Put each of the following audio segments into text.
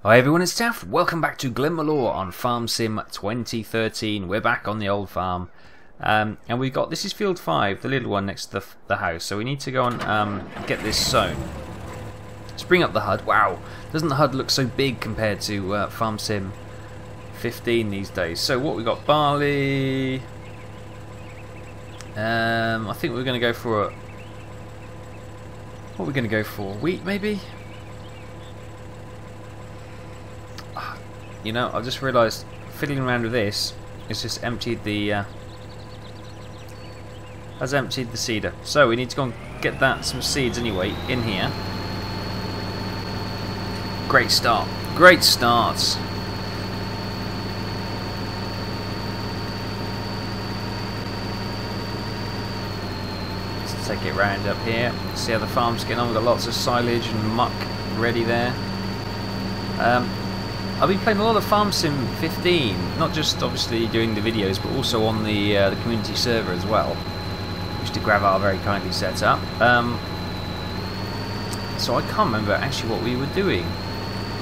Hi everyone, it's Taff. Welcome back to Glenmalure on Farm Sim 2013. We're back on the old farm. And we've got, this is field 5, the little one next to the house. So we need to go and get this sown. Let's bring up the HUD. Wow, doesn't the HUD look so big compared to Farm Sim 15 these days? So what we got, barley. I think we're going to go for a... What are we going to go for? Wheat maybe? You know, I just realised fiddling around with this, it's just emptied the has emptied the seeder. So we need to go and get some seeds anyway in here. Great start. Great starts. Let's take it round up here. See how the farm's getting on. We've got lots of silage and muck ready there. I've been playing a lot of Farm Sim 15, not just obviously doing the videos, but also on the community server as well, which Gravar very kindly set up. So I can't remember actually what we were doing.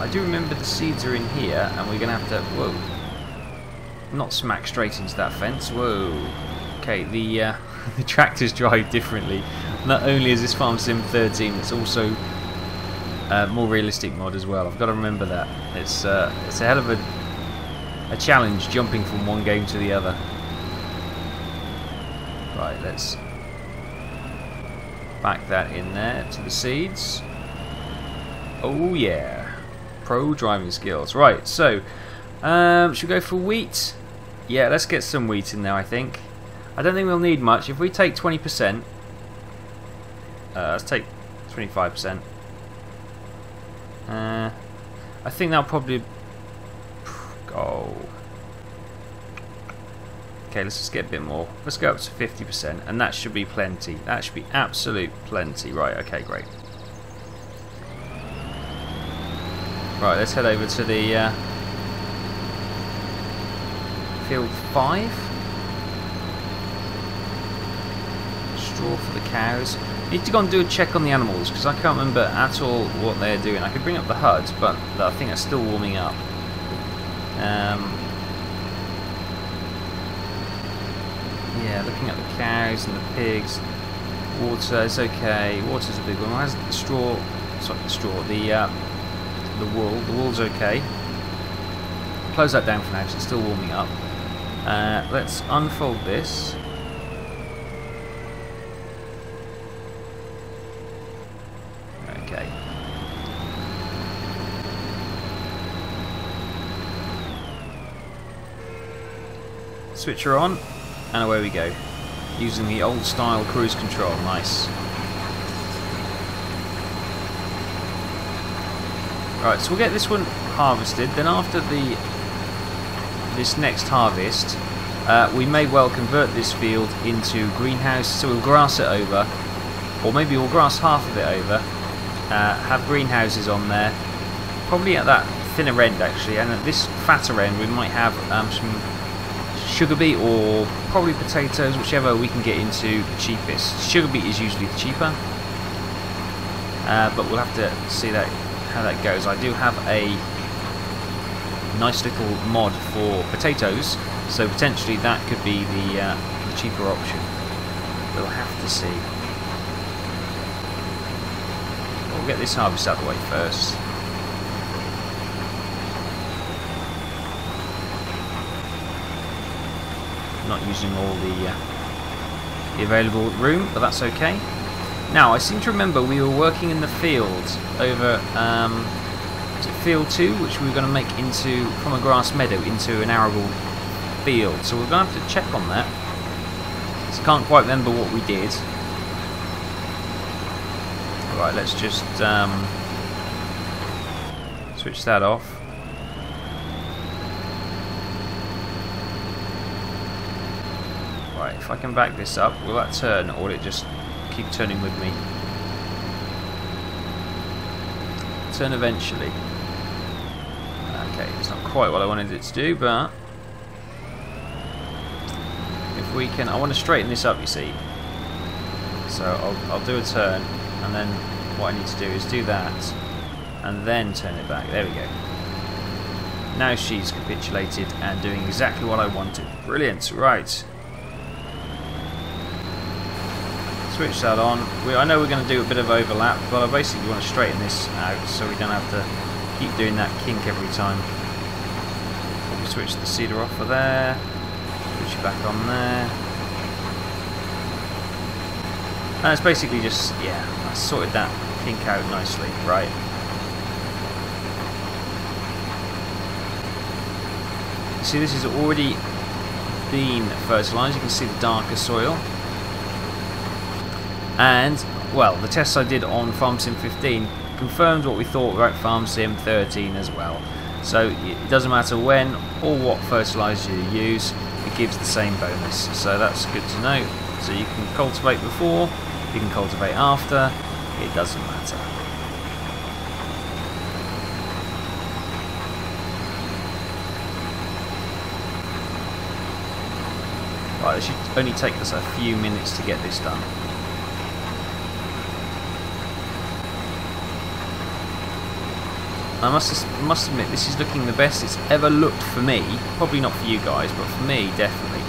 I do remember the seeds are in here, and we're going to have to, whoa, not smack straight into that fence. Whoa. Okay, the the tractors drive differently. Not only is this Farm Sim 13, it's also more realistic mod as well. I've got to remember that. It's a hell of a challenge jumping from one game to the other. Right, let's back that in there to the seeds. Oh yeah, pro driving skills. Right, so should we go for wheat? Yeah, let's get some wheat in there. I think. I don't think we'll need much. If we take 20%, let's take 25%. I think that'll probably go. Okay, let's just get a bit more. Let's go up to 50%, and that should be plenty. That should be absolute plenty. Right, okay, great. Right, let's head over to the field 5. Straw for the cows. Need to go and do a check on the animals because I can't remember at all what they're doing. I could bring up the HUD, but I think it's still warming up. Yeah, looking at the cows and the pigs. Water is okay. Water's a big one. Why is the straw? Sorry, the straw. The wool. The wool's okay. Close that down for now because it's still warming up. Let's unfold this. Okay. Switch her on, and away we go. Using the old style cruise control. Nice. Right, so we'll get this one harvested. Then after this next harvest, we may well convert this field into greenhouse. So we'll grass it over, or maybe we'll grass half of it over. Have greenhouses on there, probably at that thinner end actually, and at this fatter end we might have some sugar beet or probably potatoes, whichever we can get into the cheapest. Sugar beet is usually the cheaper, but we'll have to see how that goes. I do have a nice little mod for potatoes, so potentially that could be the cheaper option. We'll have to see. We'll get this harvest out of the way first. Not using all the available room, but that's okay. Now, I seem to remember we were working in the field over was it field 2, which we were going to make into from a grass meadow into an arable field. So we're going to have to check on that. So I can't quite remember what we did. Right, let's just switch that off. Right, if I can back this up, will that turn or will it just keep turning with me? Turn eventually. Okay, it's not quite what I wanted it to do, but if we can, I want to straighten this up, you see. So I'll do a turn. And then what I need to do is do that and then turn it back. There we go. Now she's capitulated and doing exactly what I wanted. Brilliant. Right. Switch that on. I know we're going to do a bit of overlap, but I basically want to straighten this out so we don't have to keep doing that kink every time. We'll switch the seeder off for there. Switch it back on there. And it's basically just, yeah, I sorted that kink out nicely. Right. See, this has already been fertilised. You can see the darker soil. And, well, the tests I did on Farm Sim 15 confirmed what we thought about Farm Sim 13 as well. So it doesn't matter when or what fertiliser you use, it gives the same bonus. So that's good to know. So you can cultivate before, you can cultivate after, it doesn't matter. Right, it should only take us a few minutes to get this done. I must admit, this is looking the best it's ever looked for me. Probably not for you guys, but for me, definitely.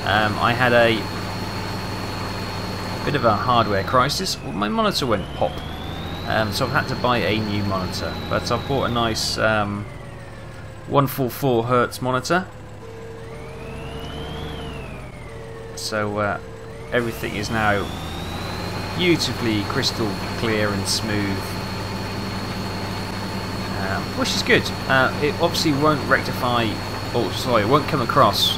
I had a bit of a hardware crisis. Well, my monitor went pop, so I've had to buy a new monitor. But I've bought a nice 144 Hz monitor. So everything is now beautifully crystal clear and smooth, which is good. It obviously won't rectify, or sorry, it won't come across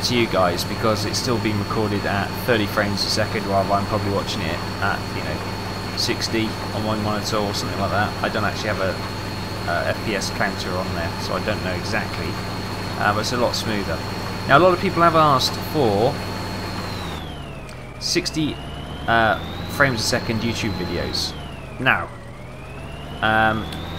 to you guys because it's still being recorded at 30 frames a second, while I'm probably watching it at 60 on my monitor or something like that. I don't actually have a FPS counter on there, so I don't know exactly, but it's a lot smoother. Now, a lot of people have asked for 60 frames a second YouTube videos. Now,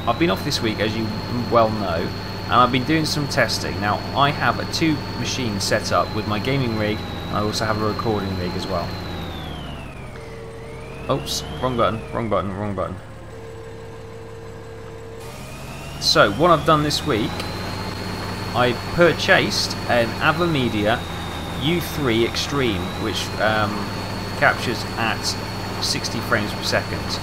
I've been off this week, as you well know, and I've been doing some testing. Now, I have 2 machines set up with my gaming rig, and I also have a recording rig as well. Oops, wrong button, wrong button, wrong button. So, what I've done this week, I purchased an AverMedia U3 Extreme, which captures at 60 frames per second.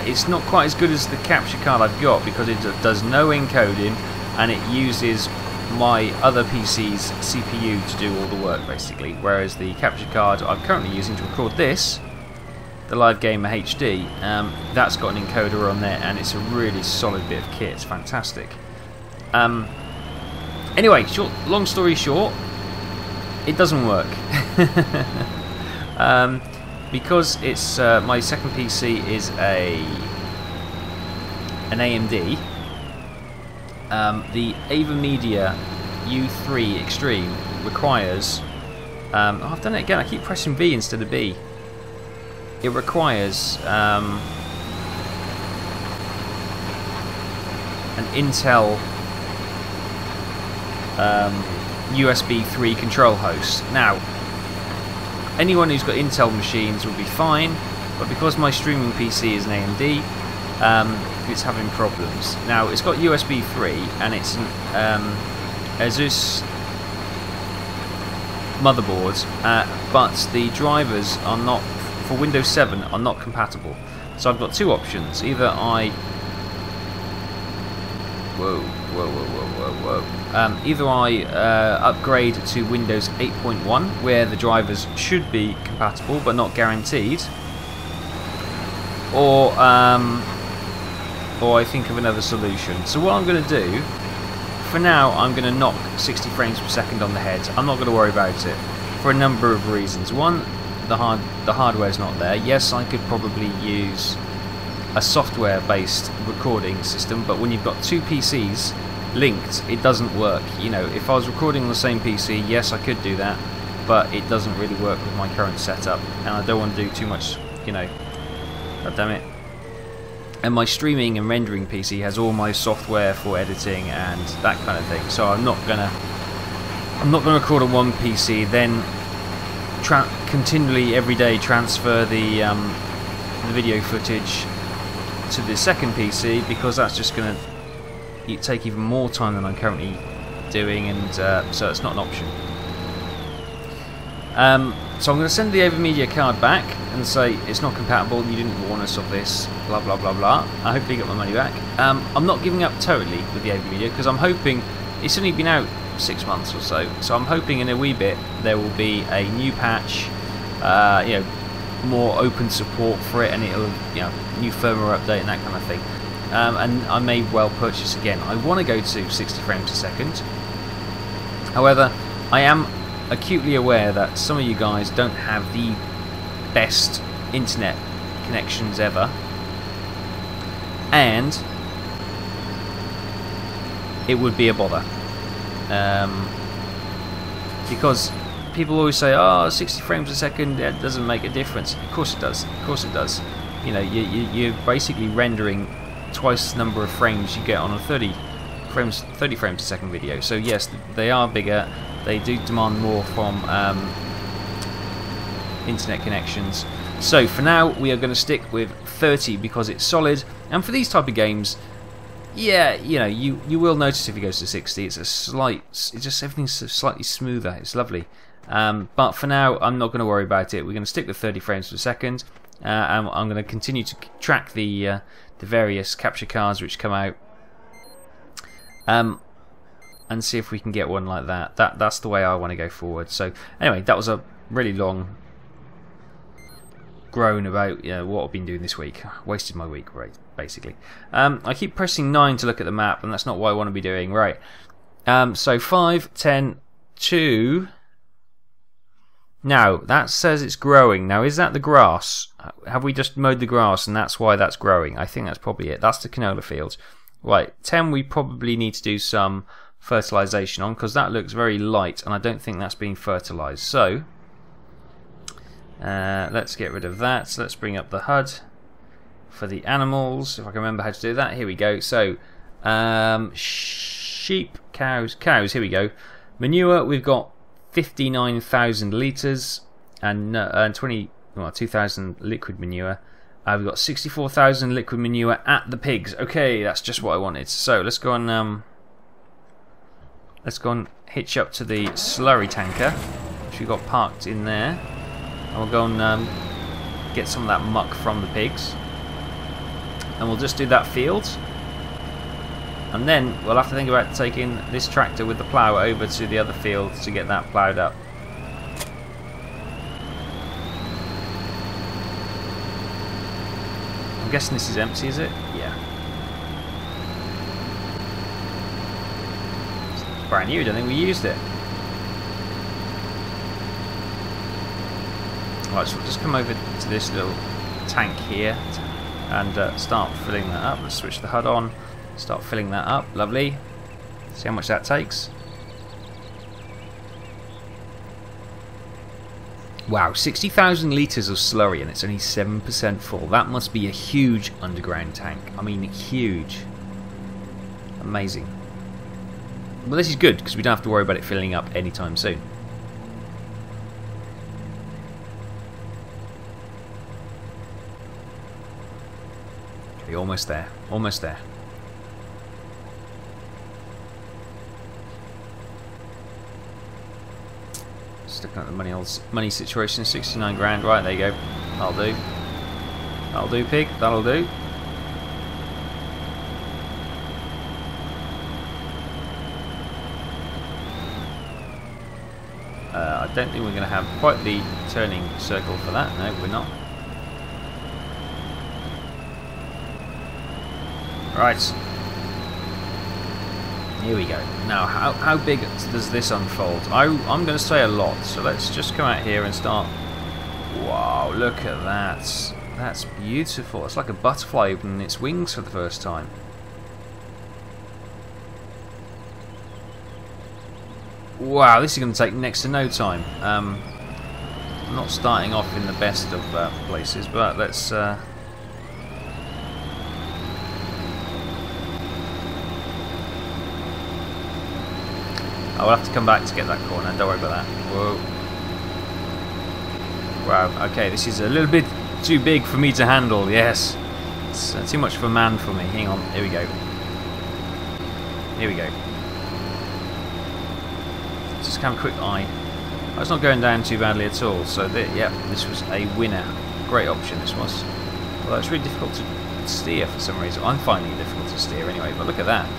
It's not quite as good as the capture card I've got because it does no encoding and it uses my other PC's CPU to do all the work basically, whereas the capture card I'm currently using to record this, the Live Gamer HD, that's got an encoder on there and it's a really solid bit of kit. It's fantastic. Anyway, long story short, it doesn't work. Because it's my second PC is an AMD. The AverMedia U3 Extreme requires. I've done it again. I keep pressing V instead of B. It requires an Intel USB 3 control host. Now, anyone who's got Intel machines will be fine, but because my streaming PC is an AMD, it's having problems. Now, it's got USB 3 and it's an Asus motherboard, but the drivers are not, for Windows 7, are not compatible. So I've got 2 options. Either I either I upgrade to Windows 8.1, where the drivers should be compatible but not guaranteed, or I think of another solution. So what I'm going to do, for now, I'm going to knock 60 frames per second on the head. I'm not going to worry about it for a number of reasons. One, the hardware's not there. Yes, I could probably use a software-based recording system, but when you've got 2 PCs linked, it doesn't work. If I was recording on the same PC, yes, I could do that, but it doesn't really work with my current setup, and I don't want to do too much, God damn it. And my streaming and rendering PC has all my software for editing and that kind of thing, so I'm not gonna record on one PC, then continually every day transfer the video footage to the second PC, because that's just gonna take even more time than I'm currently doing, and so it's not an option. So I'm going to send the Overmedia card back and say it's not compatible, you didn't warn us of this, blah blah blah blah. I hopefully get my money back. I'm not giving up totally with the Overmedia, because I'm hoping, it's only been out 6 months or so, so I'm hoping in a wee bit there will be a new patch, you know, more open support for it, and it'll, you know, new firmware update and that kind of thing. And I may well purchase again. I want to go to 60 frames a second. However, I am acutely aware that some of you guys don't have the best internet connections ever, and it would be a bother, because people always say, oh, 60 frames a second, that doesn't make a difference. Of course it does, of course it does. You know, you're basically rendering twice the number of frames you get on a 30 frames a second video. So yes, they are bigger, they do demand more from internet connections. So for now we are going to stick with 30 because it's solid, and for these type of games, yeah, you know, you will notice if it goes to 60, it's just everything's slightly smoother, it's lovely. But for now I'm not going to worry about it. We're going to stick with 30 frames per second, and I'm going to continue to track the various capture cards which come out, and see if we can get one like that. That's the way I want to go forward. So anyway, that was a really long groan about, you know, what I've been doing this week. Wasted my week, right, basically. I keep pressing 9 to look at the map, and that's not what I want to be doing. Right. So 5, 10, 2. Now, that says it's growing. Now, is that the grass? Have we just mowed the grass and that's why that's growing? I think that's probably it. That's the canola field. Right, 10 we probably need to do some fertilisation on, because that looks very light and I don't think that's being fertilised. So, let's get rid of that. So let's bring up the HUD for the animals, if I can remember how to do that. Here we go. So, sheep, cows, here we go. Manure, we've got 59,000 litres and 2,000 liquid manure. We've got 64,000 liquid manure at the pigs. Okay, that's just what I wanted. So let's go and hitch up to the slurry tanker, which we got parked in there, and we'll go and get some of that muck from the pigs, and we'll just do that field. And then we'll have to think about taking this tractor with the plough over to the other field to get that ploughed up. I'm guessing this is empty, is it? Yeah. It's brand new, I don't think we used it. Right, so we'll just come over to this little tank here and start filling that up. Let's switch the HUD on. Start filling that up, lovely. See how much that takes. Wow, 60,000 litres of slurry and it's only 7% full. That must be a huge underground tank. I mean, huge. Amazing. Well, this is good because we don't have to worry about it filling up anytime soon. Okay, almost there. Almost there. Looking at the money situation, 69 grand. Right, there you go. That'll do. That'll do, pig. That'll do. I don't think we're going to have quite the turning circle for that. No, we're not. Right. Here we go. Now, how big does this unfold? I'm going to say a lot, so let's just come out here and start. Wow, look at that. That's beautiful. It's like a butterfly opening its wings for the first time. Wow, this is going to take next to no time. I'm not starting off in the best of places, but let's... I will have to come back to get that corner, don't worry about that. Whoa. Wow, okay, this is a little bit too big for me to handle, yes. It's too much of a man for me. Hang on, here we go. Here we go. Just have a quick eye. It's not going down too badly at all. So yeah, this was a winner. Great option this was. Although it's really difficult to steer for some reason. I'm finding it difficult to steer anyway. But look at that.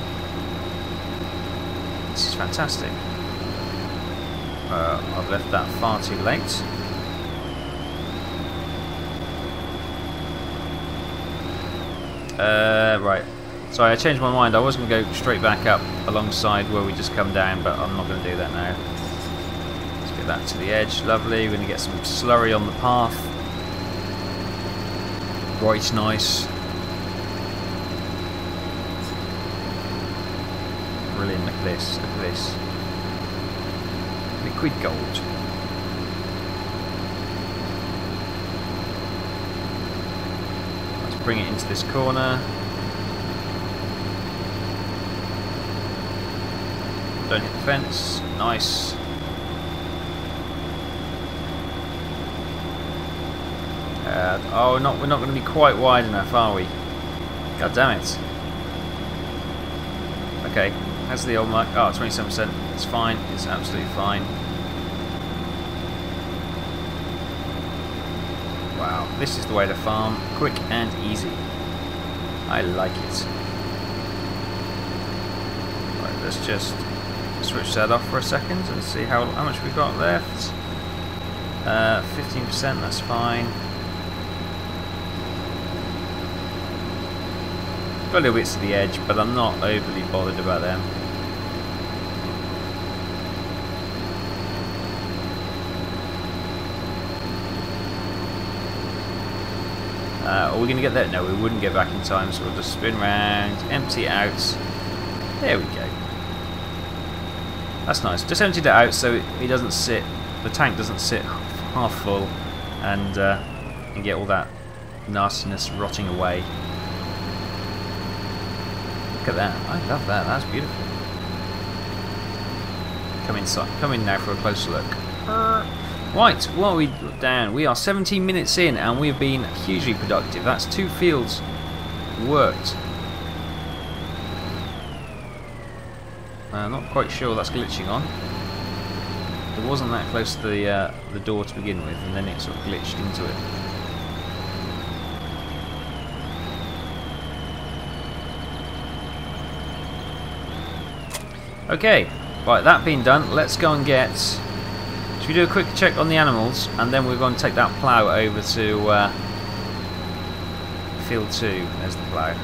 This is fantastic. I've left that far too late. Right. Sorry, I changed my mind. I was going to go straight back up alongside where we just come down, but I'm not going to do that now. Let's get that to the edge. Lovely. We're going to get some slurry on the path. Right, nice. Brilliant. Look at this. Look at this. Liquid gold. Let's bring it into this corner. Don't hit the fence. Nice. Oh, we're not going to be quite wide enough, are we? God damn it. Okay, that's the old mark. Oh, 27%. It's fine. It's absolutely fine. Wow, this is the way to farm. Quick and easy. I like it. Right, let's just switch that off for a second and see how much we've got left. 15%, that's fine. Got a little bits to the edge, but I'm not overly bothered about them. Are we going to get there? No, we wouldn't get back in time, so we'll just spin round, empty it out. There we go. That's nice. Just emptied it out so it doesn't sit, the tank doesn't sit half full and get all that nastiness rotting away. Look at that. I love that. That's beautiful. Come inside. Come in now for a closer look. Right, what are we down? We are 17 minutes in and we've been hugely productive. That's 2 fields worked. Not quite sure that's glitching on. It wasn't that close to the door to begin with, and then it sort of glitched into it. Okay, right, that being done, let's go and get... Should we do a quick check on the animals, and then we're going to take that plough over to field 2. There's the plough.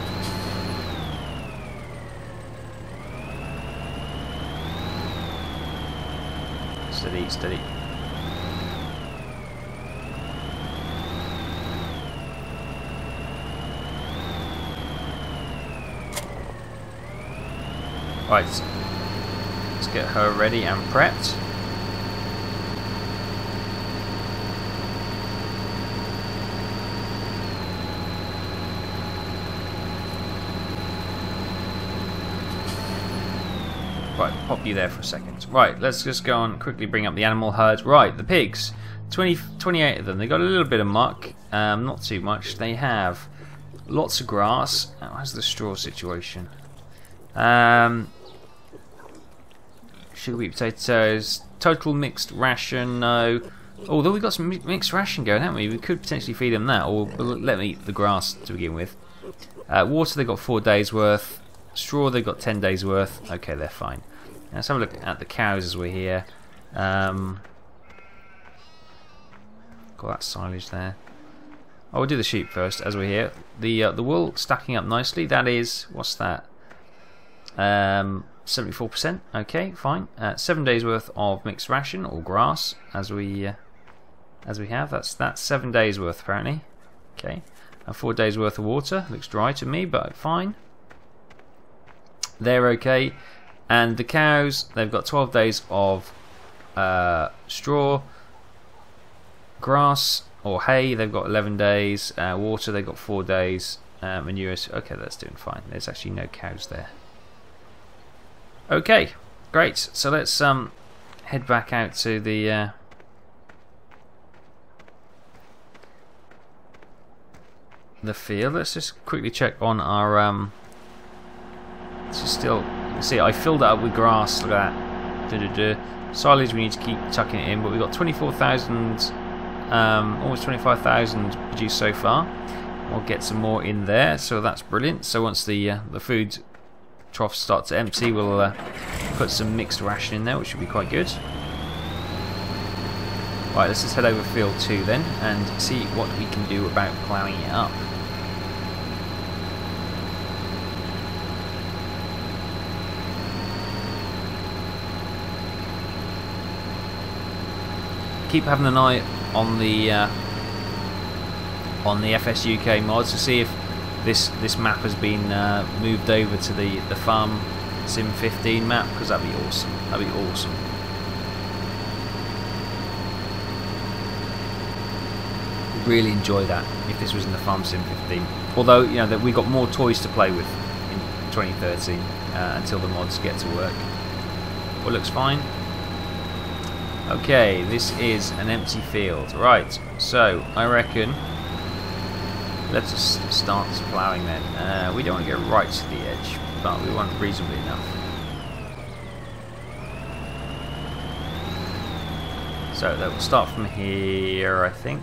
Steady, steady. Right, let's get her ready and prepped. Right, pop you there for a second. Right, let's just go and quickly bring up the animal herd. Right, the pigs. 28 of them. They got a little bit of muck, not too much. They have lots of grass. How's the straw situation? Sugar beet potatoes. Total mixed ration, no. Although we've got some mixed ration going, haven't we? We could potentially feed them that, or let them eat the grass to begin with. Water, they got 4 days worth. Straw, they got 10 days worth. Okay, they're fine. Let's have a look at the cows as we're here. Got that silage there. Oh, we'll do the sheep first as we're here. The wool stacking up nicely. That is, what's that? 74%. Okay, fine. 7 days worth of mixed ration or grass as we have. That's 7 days worth apparently. Okay, 4 days worth of water. Looks dry to me, but fine. They're okay. And the cows, they've got 12 days of straw, grass or hay, they've got 11 days, water, they've got 4 days, manure, okay, that's doing fine. There's actually no cows there. Okay, great. So let's head back out to the field. Let's just quickly check on our this is still See, I filled it up with grass. Look at that. Silage, we need to keep tucking it in, but we've got 24,000, almost 25,000 produced so far. We'll get some more in there, so that's brilliant. So once the food troughs start to empty, we'll put some mixed ration in there, which should be quite good. Right, let's just head over field 2 then and see what we can do about ploughing it up. Keep having an eye on the FS UK mods to see if this map has been moved over to the Farm Sim 15 map, because that'd be awesome. That'd be awesome. Really enjoy that if this was in the Farm Sim 15. Although, you know, that we got more toys to play with in 2013 until the mods get to work. Well, looks fine. Okay, this is an empty field. Right, so I reckon let's just start ploughing then. We don't want to go right to the edge, but we want reasonably enough. So that will start from here, I think.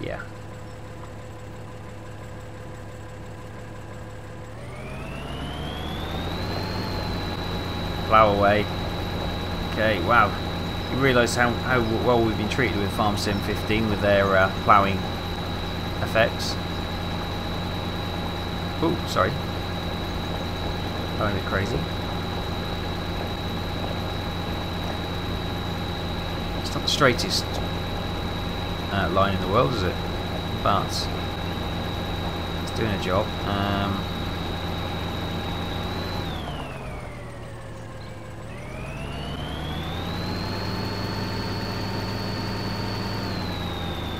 Yeah. Plough away. Okay, wow. You realise how well we've been treated with Farm Sim 15 with their ploughing effects. Oh, sorry. Going a bit crazy. It's not the straightest line in the world, is it? But it's doing a job.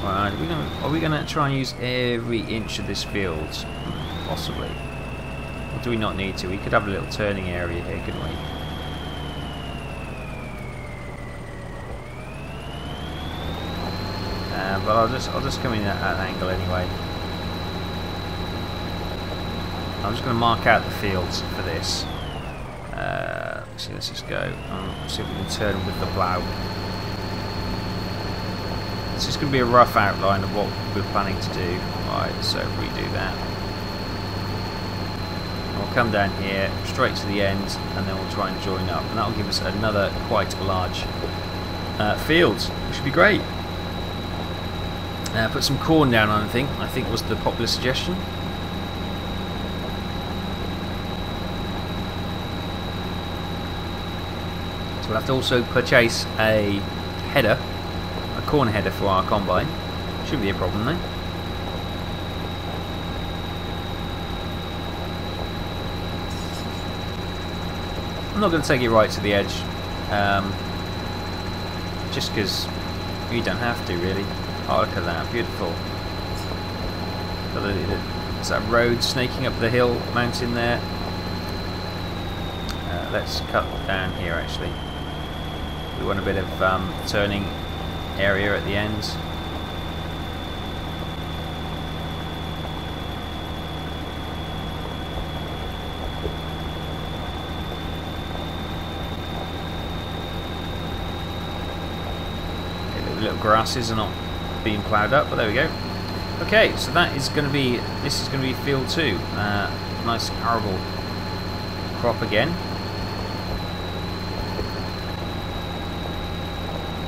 Right, are we gonna try and use every inch of this field? Possibly. Or do we not need to? We could have a little turning area here, couldn't we? But I'll just come in at an angle anyway. I'm just going to mark out the fields for this. See, let's just go. See if we can turn with the plough. It's just going to be a rough outline of what we're planning to do. Right, so if we do that, we'll come down here straight to the end, and then we'll try and join up, and that'll give us another quite large field, which should be great. Put some corn down, I think was the popular suggestion. So we'll have to also purchase a header, a corn header for our combine. Shouldn't be a problem though. I'm not going to take it right to the edge, just because you don't have to really. Oh, look at that, beautiful. There's that road snaking up the hill mountain there. Let's cut down here actually. We want a bit of turning area at the end. Okay, the little grasses are not being ploughed up, but there we go. Okay, so that is going to be, this is going to be field 2. Nice arable crop again.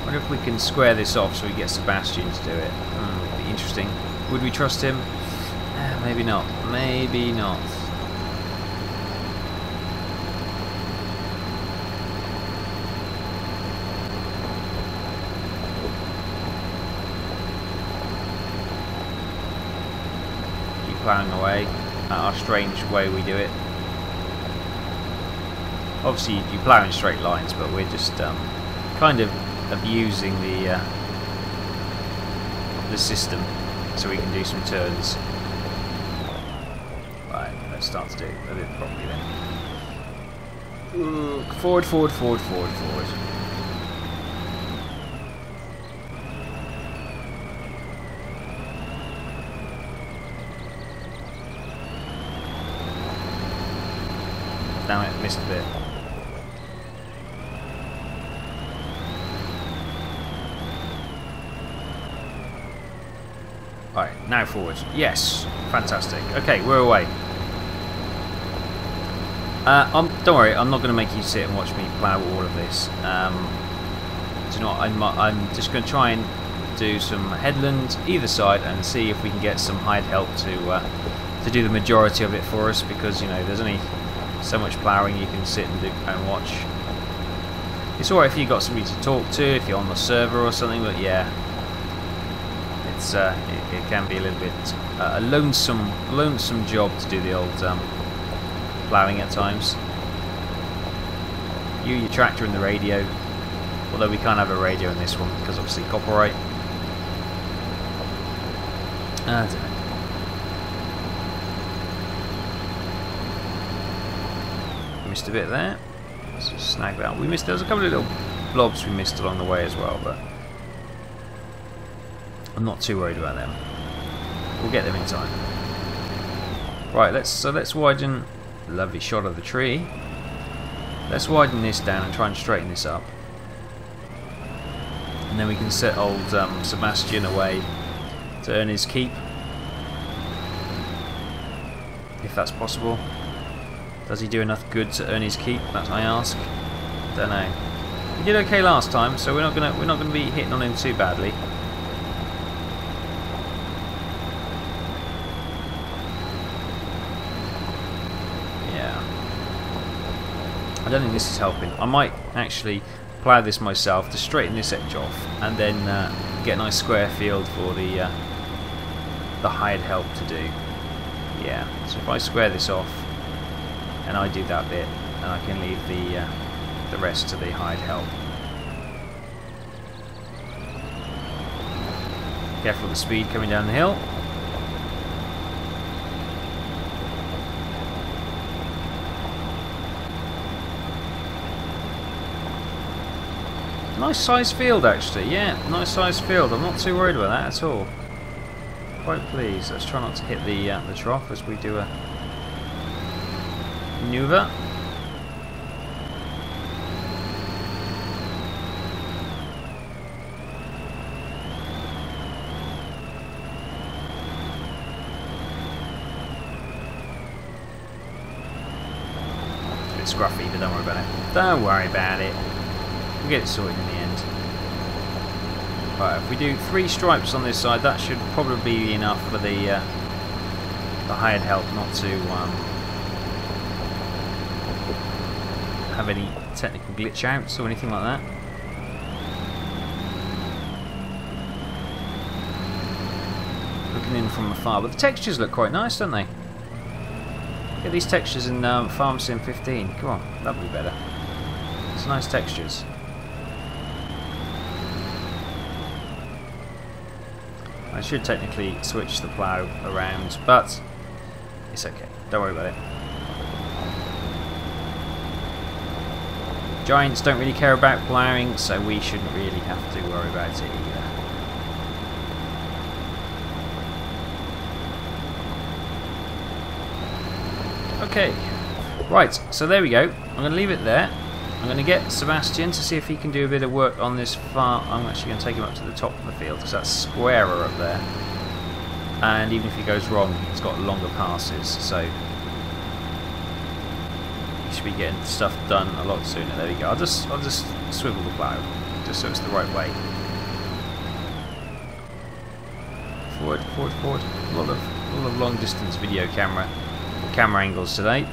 Wonder if we can square this off so we get Sebastian to do it. Would be interesting. Would we trust him? Maybe not. Maybe not. Ploughing away at our strange way we do it. Obviously you plough in straight lines, but we're just kind of abusing the system so we can do some turns. Right, let's start to do it properly then. Forward, forward, forward, forward, forward. damn it, missed a bit. Alright, now forward. Yes, fantastic. Okay, we're away. Don't worry, I'm not going to make you sit and watch me plough all of this. Do you know what, I'm just going to try and do some headland either side and see if we can get some hired help to do the majority of it for us, because, you know, there's only so much ploughing you can sit and do and watch. It's alright if you've got somebody to talk to, if you're on the server or something, but yeah, it's it can be a little bit a lonesome job to do the old ploughing at times. Your tractor and the radio, although we can't have a radio in this one because obviously copyright. I don't know. Missed a bit there. Let's just snag that. There was a couple of little blobs we missed along the way as well, but I'm not too worried about them. We'll get them in time. Right, let's widen. Lovely shot of the tree. Let's widen this down and try and straighten this up, and then we can set old Sebastian away to earn his keep, if that's possible. Does he do enough good to earn his keep? That I ask. Don't know. He did okay last time, so we're not gonna be hitting on him too badly. I don't think this is helping. I might actually plough this myself to straighten this edge off, and then get a nice square field for the hired help to do. Yeah. So if I square this off, and I do that bit, and I can leave the rest to the hired help. Careful with the speed coming down the hill. Nice sized field actually, yeah, nice sized field. I'm not too worried about that at all. Quite pleased. Let's try not to hit the trough as we do a maneuver. It's a bit scruffy, but don't worry about it. Don't worry about it. We'll get it sorted in the end. Right, if we do 3 stripes on this side, that should probably be enough for the hired help not to have any technical glitch outs or anything like that. Looking in from afar, but the textures look quite nice, don't they? Get these textures in Farm Sim 15. Come on, that'll be better. It's nice textures. I should technically switch the plough around, but it's okay. Don't worry about it. Giants don't really care about ploughing, so we shouldn't really have to worry about it either. Okay, right, so there we go. I'm going to leave it there. I'm going to get Sebastian to see if he can do a bit of work on this farm. I'm actually going to take him up to the top of the field because that's squarer up there. And even if he goes wrong, he's got longer passes, so he should be getting stuff done a lot sooner. There we go. I'll just swivel the plough just so it's the right way. Forward, forward, forward. A lot of long distance video camera angles today.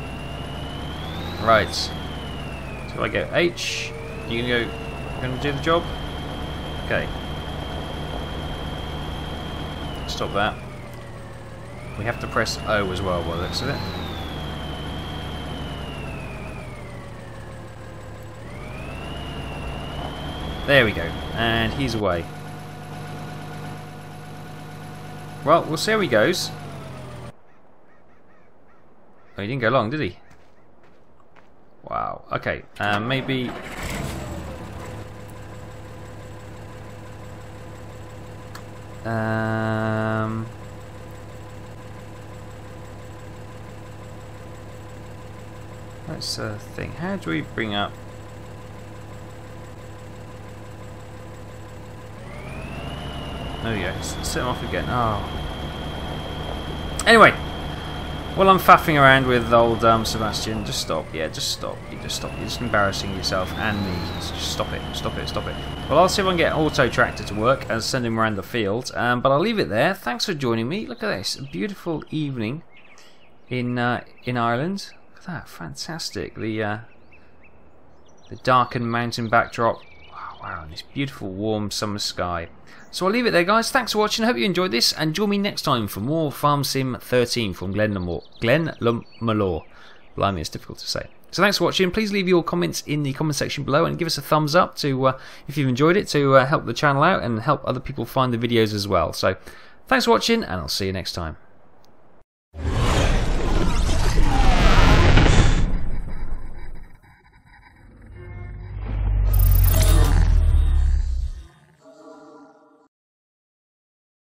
Right. So I go H. You gonna do the job? Okay. Stop that. We have to press O as well by the looks of it. There we go. And he's away. Well, we'll see how he goes. Oh, he didn't go long, did he? Wow. Okay. Maybe. Where's the thing? How do we bring up? There we go. Set him off again. Oh. Anyway, while I'm faffing around with old Sebastian, just stop. Yeah, just stop. You just stop. You're just embarrassing yourself and me. Just stop it. Stop it. Stop it. Well, I'll see if I can get Auto Tractor to work and send him around the field. But I'll leave it there. Thanks for joining me. Look at this. A beautiful evening in Ireland. Look at that. Fantastic. The darkened mountain backdrop. Wow, and this beautiful warm summer sky. So I'll leave it there, guys. Thanks for watching. I hope you enjoyed this, and join me next time for more Farm Sim 13 from Glenmalure. Blimey, it's difficult to say. So thanks for watching. Please leave your comments in the comment section below and give us a thumbs up to if you've enjoyed it, to help the channel out and help other people find the videos as well. So thanks for watching, and I'll see you next time.